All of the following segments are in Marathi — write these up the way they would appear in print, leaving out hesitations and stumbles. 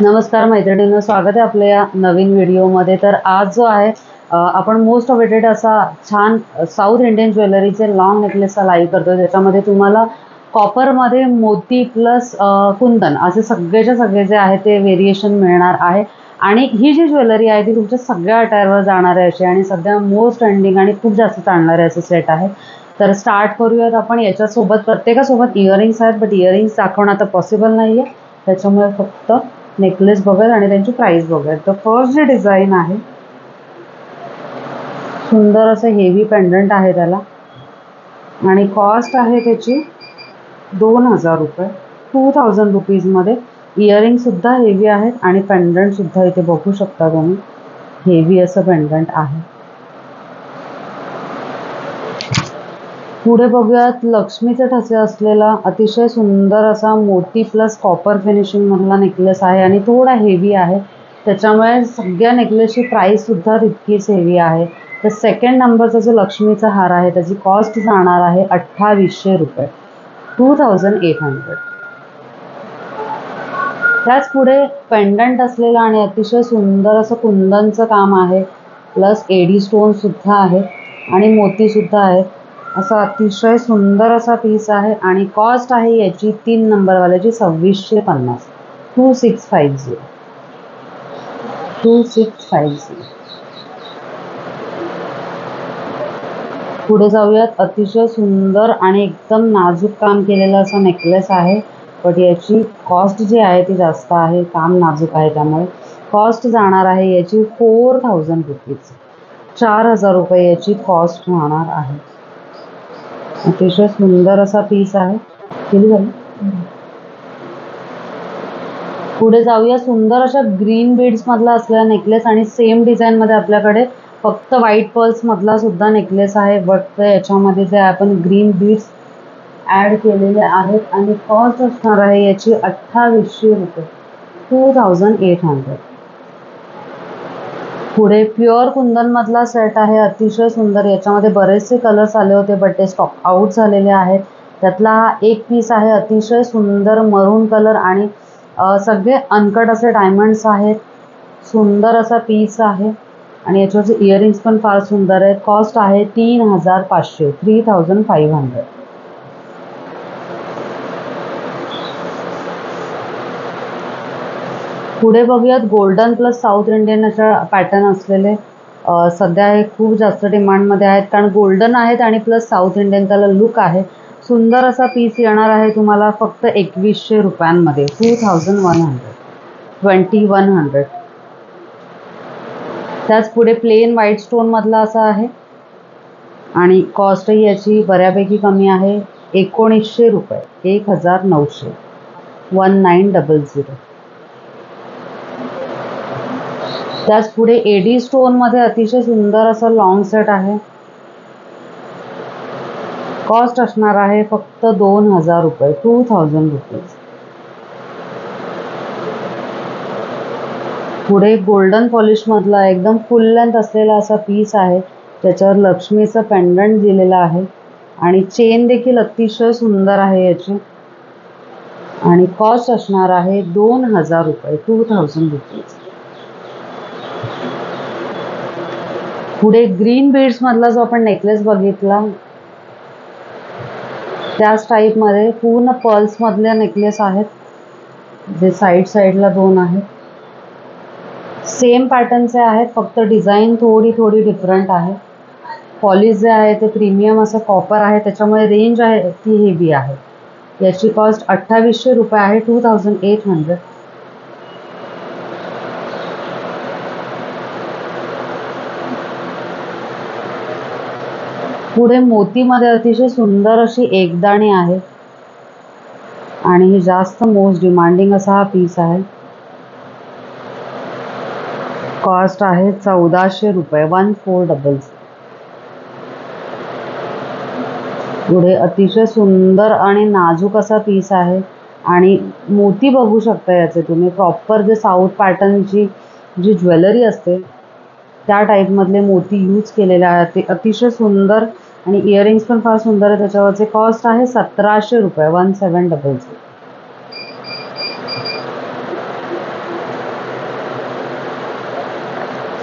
नमस्कार मैत्रिणींनो, स्वागत आहे आपल्या या नवीन व्हिडिओमध्ये। तर आज जो आहे आपण मोस्ट अवेटेड असा छान साऊथ इंडियन ज्वेलरीचे लॉंग नेकलेसचा लाईव्ह करतोय। त्याच्यामध्ये तुम्हाला कॉपरमध्ये मोती प्लस कुंदन असे सगळेच्या सगळे जे आहे ते व्हेरिएशन मिळणार आहे। आणि ही जी ज्वेलरी आहे ती तुमच्या सगळ्या अटायरवर जाणार आहे अशी आणि सध्या मोस्ट ट्रेंडिंग आणि खूप जास्त चालणारे असे सेट आहे। तर स्टार्ट करूयात आपण। याच्यासोबत प्रत्येकासोबत इयरिंग्स आहेत, बट इयरिंग्स दाखवणं आता पॉसिबल नाही आहे, त्याच्यामुळे फक्त नेकलेस बघूयात आणि त्यांची प्राइस बघूयात। तर फर्स्ट जे डिझाइन आहे, सुंदर असं हेवी पेंडंट आहे त्याला आणि कॉस्ट आहे त्याची 2000 रुपये, 2000 रुपीजमध्ये। इयरिंग सुद्धा हेवी आहेत आणि पेंडंट सुद्धा इथे बघू शकता तुम्ही, हेवी असं पेंडंट आहे। पुढे बघूयात लक्ष्मीचे ठसे असलेला अतिशय सुंदर असा मोती प्लस कॉपर फिनिशिंग मधला नेकलेस आहे आणि थोडा हेवी आहे, त्याच्यामुळे सगळ्या नेकलेसची प्राइस सुद्धा तितकीच हेवी आहे। तर सेकंड नंबरचा जो लक्ष्मीचा हार आहे त्याची कॉस्ट जाणार आहे 2800 रुपये, 2800। त्याच पुढे पेंडंट असलेला आणि अतिशय सुंदर असं कुंदनचं काम आहे, प्लस एडी स्टोन सुद्धा आहे आणि मोती सुद्धा आहेत। असा अतिशय सुंदर असा पीस आहे आणि कॉस्ट आहे याची 3 नंबरवाल्याची 2650, 2650, 2650। पुढे जाऊयात। अतिशय सुंदर आणि एकदम नाजूक काम केलेलं असं नेकलेस आहे, बट याची कॉस्ट जी आहे ती जास्त आहे, काम नाजूक आहे त्यामुळे कॉस्ट जाणार आहे याची 4000 रुपीज, 4000 रुपये याची कॉस्ट राहणार आहे। अतिशय सुंदर असा पीस आहे। पुढे जाऊया। सुंदर अशा ग्रीन बीड्स मधला असलेला नेकलेस आणि सेम डिझाइन मध्ये आपल्याकडे फक्त व्हाईट पर्ल्स मधला सुद्धा नेकलेस आहे, बट याच्यामध्ये जे आपण ग्रीन बीड्स ऍड केलेले आहेत आणि कॉस्ट असणार आहे याची 2800 रुपये, 2800। पुढे प्युअर कुंदन मधला सेट आहे, अतिशय सुंदर। याच्यामध्ये बरेचसे कलर्स आले होते बट ते स्टॉक आउट झालेले आहेत। त्यातला हा एक पीस आहे, अतिशय सुंदर मरून कलर आणि सगळे अनकट असे डायमंड्स आहेत। सुंदर असा पीस आहे आणि याच्यावरचे इयरिंग्स पण फार सुंदर आहेत। कॉस्ट आहे 3500, 3500। पुढे बघूयात गोल्डन प्लस साऊथ इंडियन अशा पॅटर्न असलेले सध्या हे खूप जास्त डिमांडमध्ये आहेत, कारण गोल्डन आहेत आणि प्लस साऊथ इंडियन त्याला लुक आहे। सुंदर असा पीस येणार आहे तुम्हाला फक्त 2100 रुपयांमध्ये, 2100, 2100। त्याच पुढे प्लेन व्हाईट स्टोन मधला असा आहे आणि कॉस्टही याची बऱ्यापैकी कमी आहे, 1900 रुपये, 1900, 1900। त्याच पुढे एडी स्टोन मध्ये अतिशय सुंदर असं लॉंग सेट आहे, कॉस्ट असणार आहे फक्त 2000 रुपये, 2000 रुपीज। पुढे गोल्डन पॉलिश मधला एकदम फुल लेंथ असलेला असा पीस आहे, त्याच्यावर लक्ष्मीचं पेंडंट दिलेलं आहे आणि चेन देखील अतिशय सुंदर आहे याची आणि कॉस्ट असणार आहे 2000 रुपये, 2000 रुपीज। पुढे ग्रीन बीड्स मधला जो आपण नेकलेस बघितला त्याच टाइप मध्ये पूर्ण पर्ल्स मधले नेकलेस आहेत, जे साईडला 2 आहेत। सेम पॅटर्नचे आहेत, फक्त डिझाईन थोडी डिफरंट आहे। पॉलिश जे आहे ते प्रीमियम असं कॉपर आहे, त्याच्यामुळे रेंज आहे ती हेवी आहे। याची कॉस्ट 2800 रुपये आहे, 2800। पुढे मोतीमध्ये अतिशय सुंदर अशी एकदाणी आहे आणि ही जास्त मोस्ट डिमांडिंग असा हा पीस आहे। कॉस्ट आहे 1400 रुपये, 1400। पुढे अतिशय सुंदर आणि नाजूक असा पीस आहे आणि मोती बघू शकता याचे तुम्ही, प्रॉपर जे साऊथ पॅटर्नची जी ज्वेलरी असते त्या टाइप मधले मोती यूज केलेले आहेत, ते अतिशय सुंदर आणि इयरिंग्स पण फार सुंदर आहे त्याच्यावरचे। कॉस्ट आहे 1700 रुपये, 1700।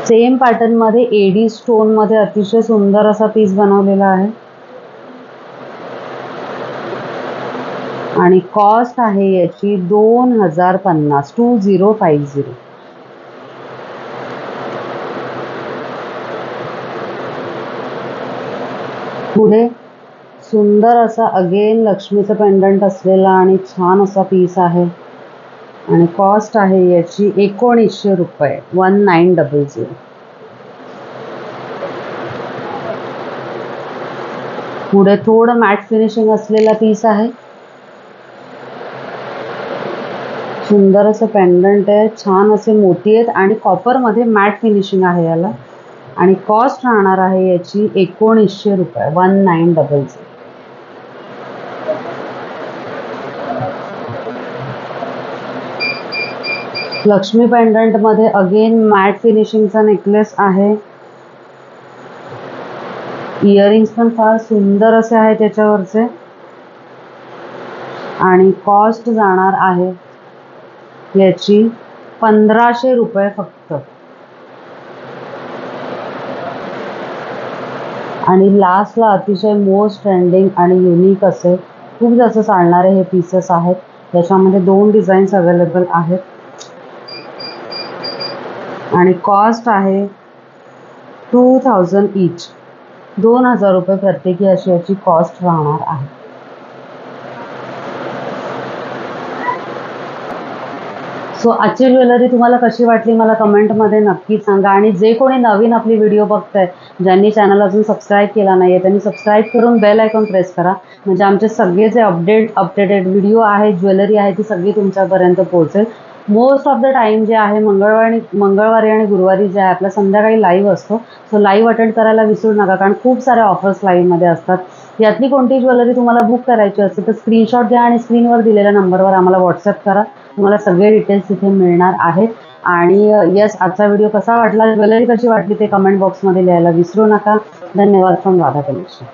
सेम पॅटर्न मध्ये एडी स्टोन मध्ये अतिशय सुंदर असा पीस बनवलेला आहे आणि कॉस्ट आहे याची 2050 2050. पुढे सुंदर असा अगेन लक्ष्मीचं पेंडंट असलेला आणि छान असा पीस आहे आणि कॉस्ट आहे याची 1900 रुपये 1900. पुढे थोडं मॅट फिनिशिंग असलेला पीस आहे. सुंदर असं पेंडंट आहे, छान असे मोती आहेत आणि कॉपर मध्ये मॅट फिनिशिंग आहे याला आणि कॉस्ट राहणार आहे याची 1900 रुपये 1900. लक्ष्मी पेंडंट मध्ये अगेन मॅट फिनिशिंगचा नेकलेस आहे. इयरिंग्स पण फार सुंदर असे आहे त्याच्यावरचे आणि कॉस्ट जाणार आहे याची 1500 रुपये फक्त. आणि लास्टला अतिशय मोस्ट ट्रेंडिंग आणि युनिक असे खूप जास्त चालणारे हे पीसेस आहेत. त्याच्यामध्ये 2 डिझाईन्स अवेलेबल आहेत आणि कॉस्ट आहे 2000 ईच 2000 रुपये प्रत्येकी अशी याची कॉस्ट राहणार आहे. सो आजची ज्वेलरी तुम्हाला कशी वाटली मला कमेंटमध्ये नक्की सांगा आणि जे कोणी नवीन आपली व्हिडिओ बघताय ज्यांनी चॅनल अजून सबस्क्राईब केला नाही त्यांनी सबस्क्राईब करून बेल आयकॉन प्रेस करा म्हणजे आमचे सगळे जे अपडेटेड व्हिडिओ आहे ज्वेलरी आहे ती सगळी तुमच्यापर्यंत पोहोचेल. मोस्ट ऑफ द टाइम जे आहे मंगळवारी आणि गुरुवारी जे आहे आपला संध्याकाळी लाईव्ह असतो. सो लाईव्ह अटेंड करायला विसरू नका कारण खूप साऱ्या ऑफर्स लाईव्हमध्ये असतात. यातली कोणती ज्वेलरी तुम्हाला बुक करायची असेल तर स्क्रीनशॉट घ्या आणि स्क्रीनवर दिलेल्या नंबरवर आम्हाला व्हॉट्सअप करा. तुम्हाला सगळे डिटेल्स इथे मिळणार आहेत. आणि यस आजचा व्हिडिओ कसा वाटला ज्वेलरी कशी वाटली ते कमेंट बॉक्समध्ये लिहायला विसरू नका. धन्यवाद फ्रॉम राधा कलेक्शन.